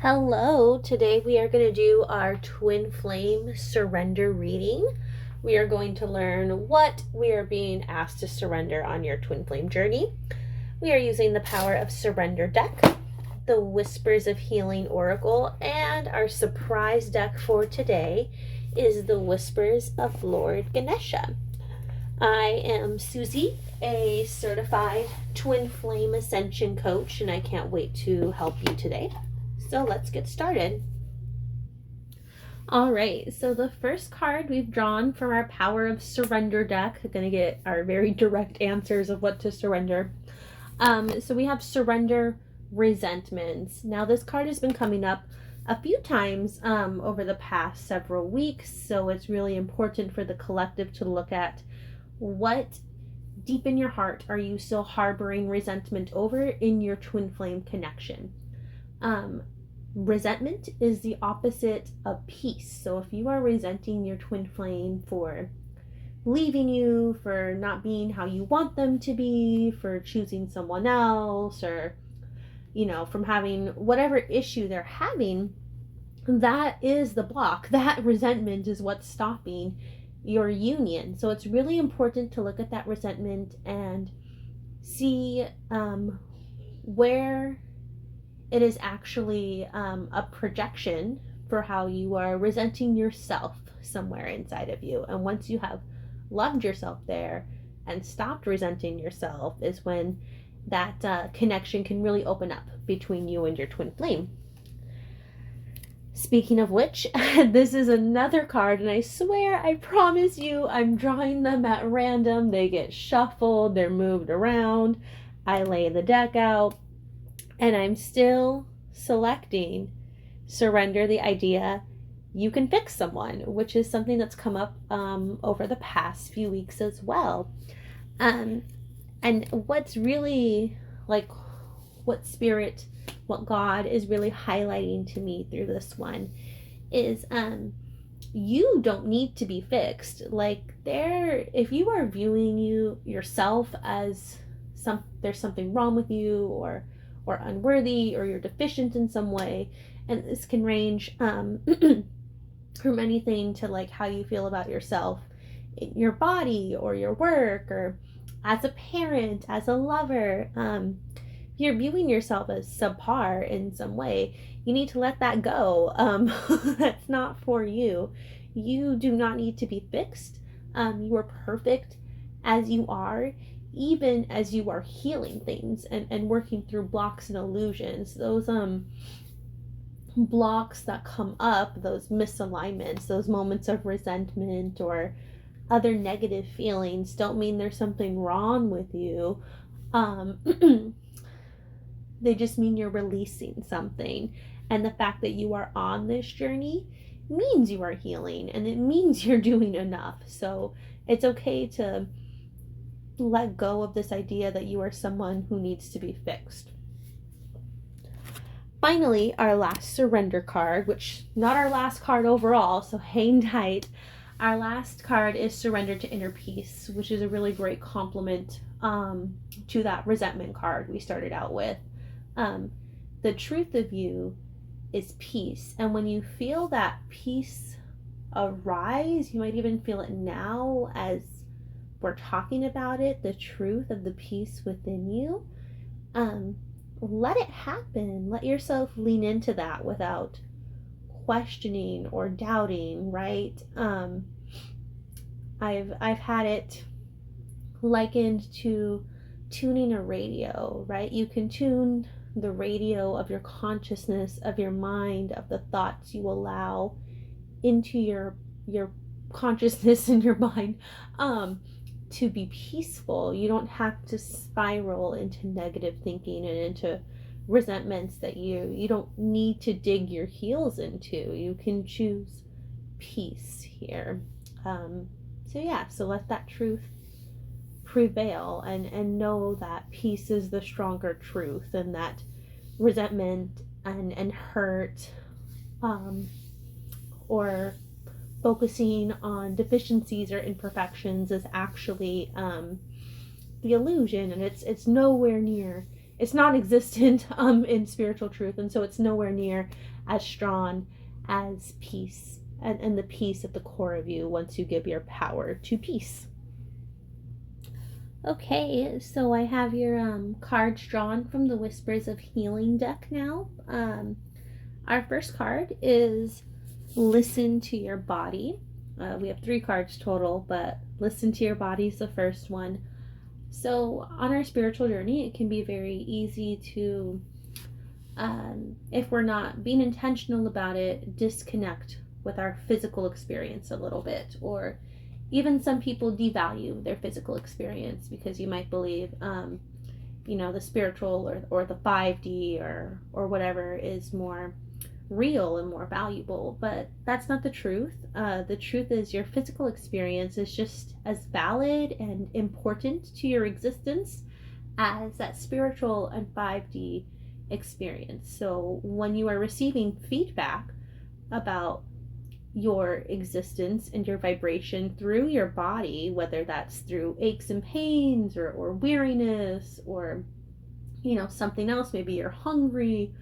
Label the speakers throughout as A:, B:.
A: Hello, today we are going to do our twin flame surrender reading. We are going to learn what we are being asked to surrender on your twin flame journey. We are using the Power of Surrender deck, the Whispers of Healing Oracle, and our surprise deck for today is the Whispers of Lord Ganesha. I am Susie, a certified twin flame ascension coach, and I can't wait to help you today. So let's get started. All right, so the first card we've drawn from our Power of Surrender deck, we're going to get our very direct answers of what to surrender. So we have surrender resentments. Now this card has been coming up a few times over the past several weeks, so it's really important for the collective to look at what deep in your heart are you still harboring resentment over in your twin flame connection. Resentment is the opposite of peace. So if you are resenting your twin flame for leaving you, for not being how you want them to be, for choosing someone else, or, from having whatever issue they're having, that is the block. That resentment is what's stopping your union. So it's really important to look at that resentment and see where it is actually a projection for how you are resenting yourself somewhere inside of you. And once you have loved yourself there and stopped resenting yourself is when that connection can really open up between you and your twin flame. Speaking of which, this is another card, and I swear, I promise you, I'm drawing them at random. They get shuffled, they're moved around. I lay the deck out. And I'm still selecting surrender the idea you can fix someone, which is something that's come up over the past few weeks as well. And what's really what God is really highlighting to me through this one is you don't need to be fixed. If you are viewing yourself as there's something wrong with you or unworthy, or you're deficient in some way, and this can range from anything to how you feel about yourself in your body or your work or as a parent, as a lover. You're viewing yourself as subpar in some way. You need to let that go. That's not for you. You do not need to be fixed. You are perfect as you are, even as you are healing things and working through blocks and illusions. Those blocks that come up, those misalignments, those moments of resentment or other negative feelings don't mean there's something wrong with you. They just mean you're releasing something. And the fact that you are on this journey means you are healing, and it means you're doing enough. So it's okay to let go of this idea that you are someone who needs to be fixed. Finally, our last surrender card, which not our last card overall, so hang tight. Our last card is surrender to inner peace, which is a really great complement to that resentment card we started out with. The truth of you is peace, and when you feel that peace arise, you might even feel it now as we're talking about it, the truth of the peace within you. Let it happen. Let yourself lean into that without questioning or doubting, right? I've had it likened to tuning a radio, right? You can tune the radio of your consciousness, of your mind, of the thoughts you allow into your consciousness and your mind to be peaceful. You don't have to spiral into negative thinking and into resentments that you don't need to dig your heels into. You can choose peace here. So let that truth prevail and know that peace is the stronger truth, and that resentment and hurt or focusing on deficiencies or imperfections is actually the illusion, and it's nowhere near it's non-existent in spiritual truth, and so it's nowhere near as strong as peace and the peace at the core of you once you give your power to peace. Okay, so I have your cards drawn from the Whispers of Healing deck now. Our first card is Listen to Your Body. We have 3 cards total, but Listen to Your Body is the first one. So on our spiritual journey, it can be very easy to, if we're not being intentional about it, disconnect with our physical experience a little bit, or even some people devalue their physical experience because you might believe, the spiritual or the 5D or whatever is more real and more valuable, but that's not the truth. The truth is your physical experience is just as valid and important to your existence as that spiritual and 5D experience. So when you are receiving feedback about your existence and your vibration through your body, whether that's through aches and pains or weariness or something else, maybe you're hungry,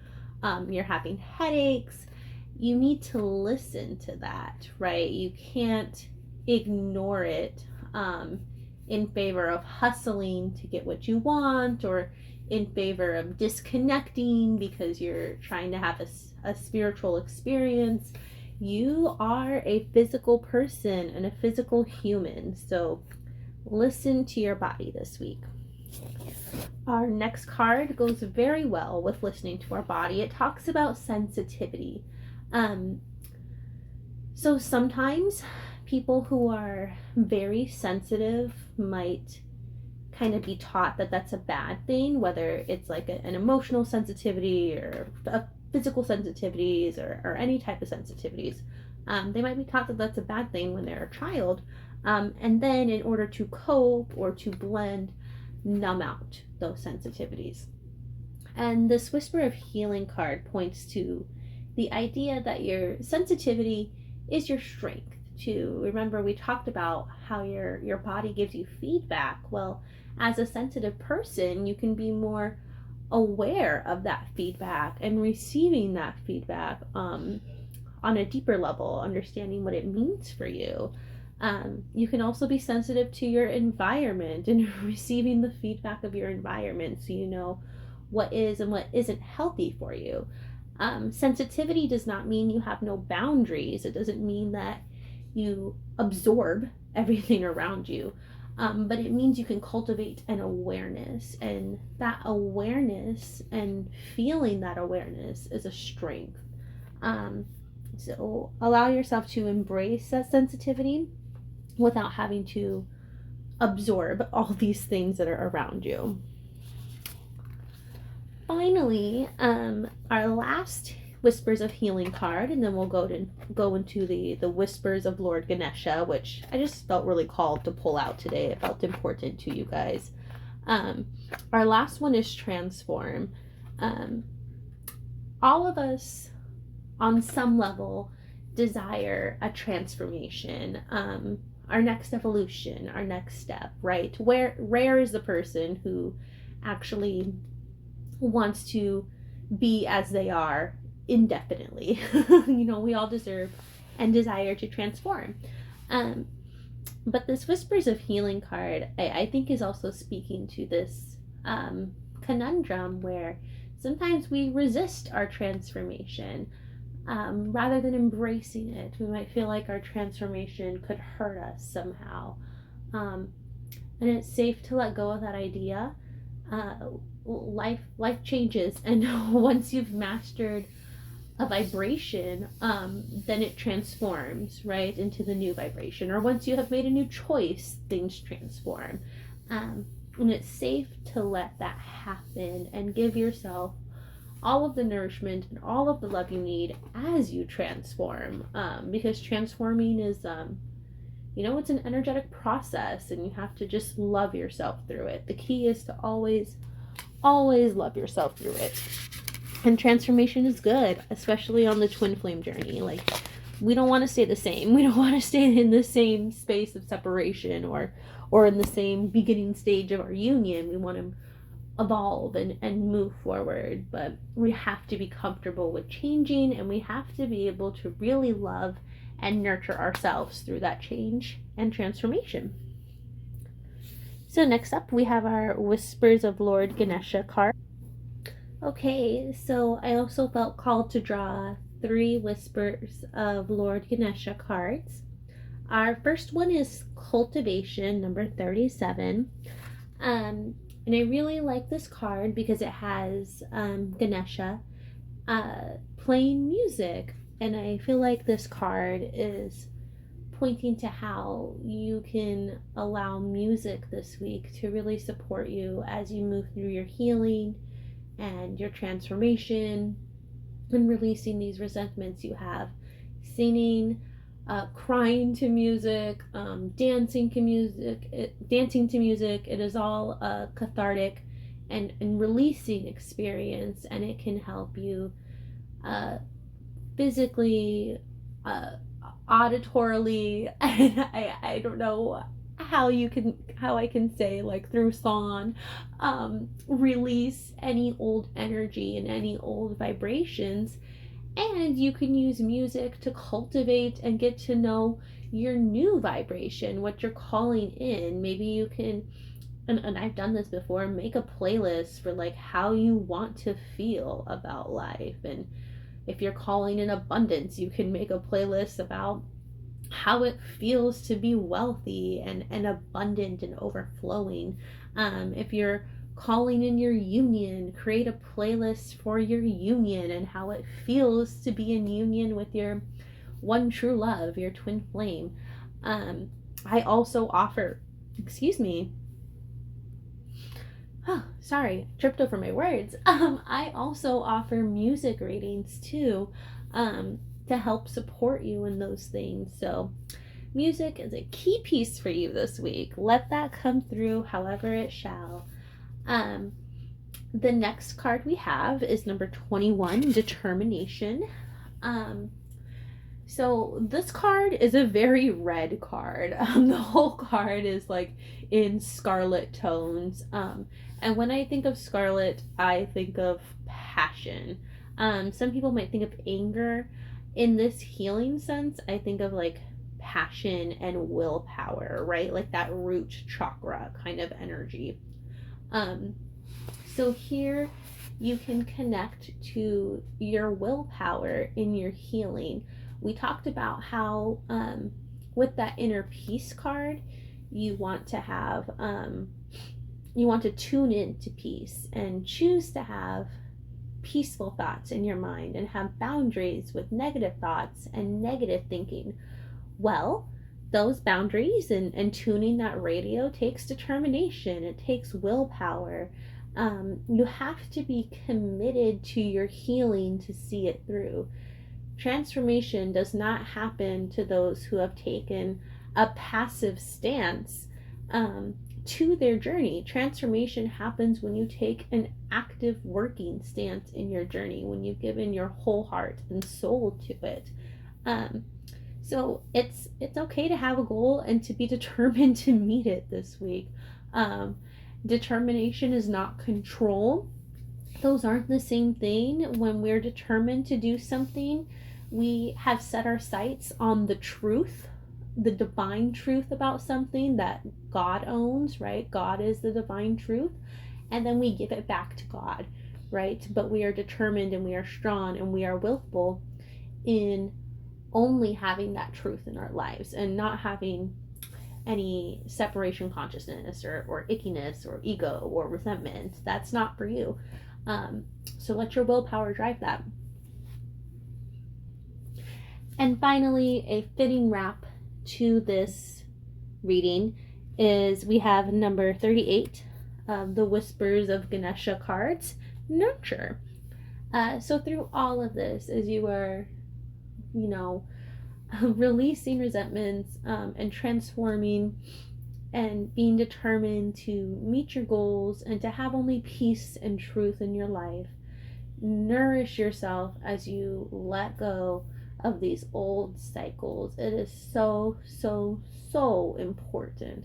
A: you're having headaches, you need to listen to that, right? You can't ignore it in favor of hustling to get what you want, or in favor of disconnecting because you're trying to have a spiritual experience. You are a physical person and a physical human, so listen to your body this week. Our next card goes very well with listening to our body. It talks about sensitivity. So sometimes people who are very sensitive might kind of be taught that that's a bad thing, whether it's like an emotional sensitivity or a physical sensitivities or any type of sensitivities. They might be taught that that's a bad thing when they're a child, and then in order to cope or to blend, numb out those sensitivities. And this Whisper of Healing card points to the idea that your sensitivity is your strength. To remember, we talked about how your body gives you feedback. Well, as a sensitive person, you can be more aware of that feedback and receiving that feedback on a deeper level, understanding what it means for you. You can also be sensitive to your environment and receiving the feedback of your environment, so you know what is and what isn't healthy for you. Sensitivity does not mean you have no boundaries. It doesn't mean that you absorb everything around you. But it means you can cultivate an awareness, and that awareness and feeling that awareness is a strength. So allow yourself to embrace that sensitivity without having to absorb all these things that are around you. Finally, our last Whispers of Healing card, and then we'll go into the Whispers of Lord Ganesha, which I just felt really called to pull out today. It felt important to you guys. Our last one is Transform. All of us, on some level, desire a transformation, our next evolution, our next step, right? Rare is the person who actually wants to be as they are indefinitely. We all deserve and desire to transform. But this Whispers of Healing card, I think, is also speaking to this conundrum where sometimes we resist our transformation. Rather than embracing it, we might feel like our transformation could hurt us somehow. And it's safe to let go of that idea. Life changes, and once you've mastered a vibration, then it transforms right into the new vibration. Or once you have made a new choice, things transform. And it's safe to let that happen and give yourself all of the nourishment and all of the love you need as you transform, because transforming is it's an energetic process, and you have to just love yourself through it. The key is to always love yourself through it. And transformation is good, especially on the twin flame journey. Like, we don't want to stay the same. We don't want to stay in the same space of separation or in the same beginning stage of our union. We want to evolve and move forward. But we have to be comfortable with changing, and we have to be able to really love and nurture ourselves through that change and transformation. So next up, we have our Whispers of Lord Ganesha card. Okay, so I also felt called to draw 3 Whispers of Lord Ganesha cards. Our first one is Cultivation, number 37. And I really like this card because it has Ganesha playing music. And I feel like this card is pointing to how you can allow music this week to really support you as you move through your healing and your transformation and releasing these resentments you have. Singing, crying to music, dancing to music. It is all a cathartic and releasing experience, and it can help you physically, auditorily, and I don't know how I can say, like, through song, release any old energy and any old vibrations. And you can use music to cultivate and get to know your new vibration, what you're calling in. Maybe you can, and I've done this before, make a playlist for like how you want to feel about life. And if you're calling in abundance, you can make a playlist about how it feels to be wealthy and abundant and overflowing. If you're calling in your union, create a playlist for your union and how it feels to be in union with your one true love, your twin flame. I also offer, tripped over my words. I also offer music readings too, to help support you in those things. So music is a key piece for you this week. Let that come through however it shall. The next card we have is number 21, Determination. So this card is a very red card. The whole card is like in scarlet tones. And when I think of scarlet, I think of passion. Some people might think of anger. In this healing sense, I think of like passion and willpower, right? Like that root chakra kind of energy. So here you can connect to your willpower in your healing. We talked about how with that inner peace card, you want to have, you want to tune in to peace and choose to have peaceful thoughts in your mind and have boundaries with negative thoughts and negative thinking. Well, those boundaries and tuning that radio takes determination. It takes willpower. You have to be committed to your healing to see it through. Transformation does not happen to those who have taken a passive stance to their journey. Transformation happens when you take an active working stance in your journey, when you've given your whole heart and soul to it. So it's okay to have a goal and to be determined to meet it this week. Determination is not control. Those aren't the same thing. When we're determined to do something, we have set our sights on the truth, the divine truth about something that God owns, right? God is the divine truth. And then we give it back to God, right? But we are determined and we are strong and we are willful in only having that truth in our lives and not having any separation consciousness or ickiness or ego or resentment. That's not for you. So let your willpower drive that. And finally, a fitting wrap to this reading is we have number 38 of the Whispers of Ganesha cards, Nurture. So through all of this, as you are, releasing resentments and transforming and being determined to meet your goals and to have only peace and truth in your life, nourish yourself as you let go of these old cycles. It is so, so, so important.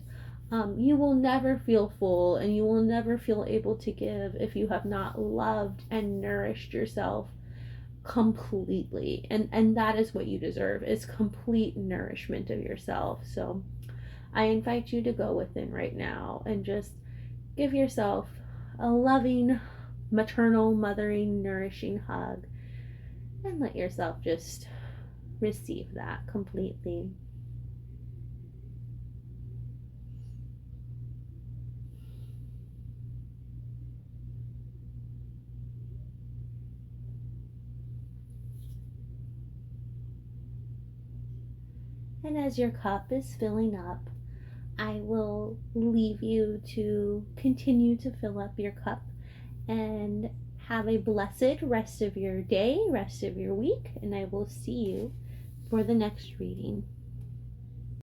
A: You will never feel full, and you will never feel able to give if you have not loved and nourished yourself completely. And that is what you deserve, is complete nourishment of yourself. So I invite you to go within right now and just give yourself a loving, maternal, mothering, nourishing hug, and let yourself just receive that completely. And as your cup is filling up, I will leave you to continue to fill up your cup and have a blessed rest of your day, rest of your week, and I will see you for the next reading.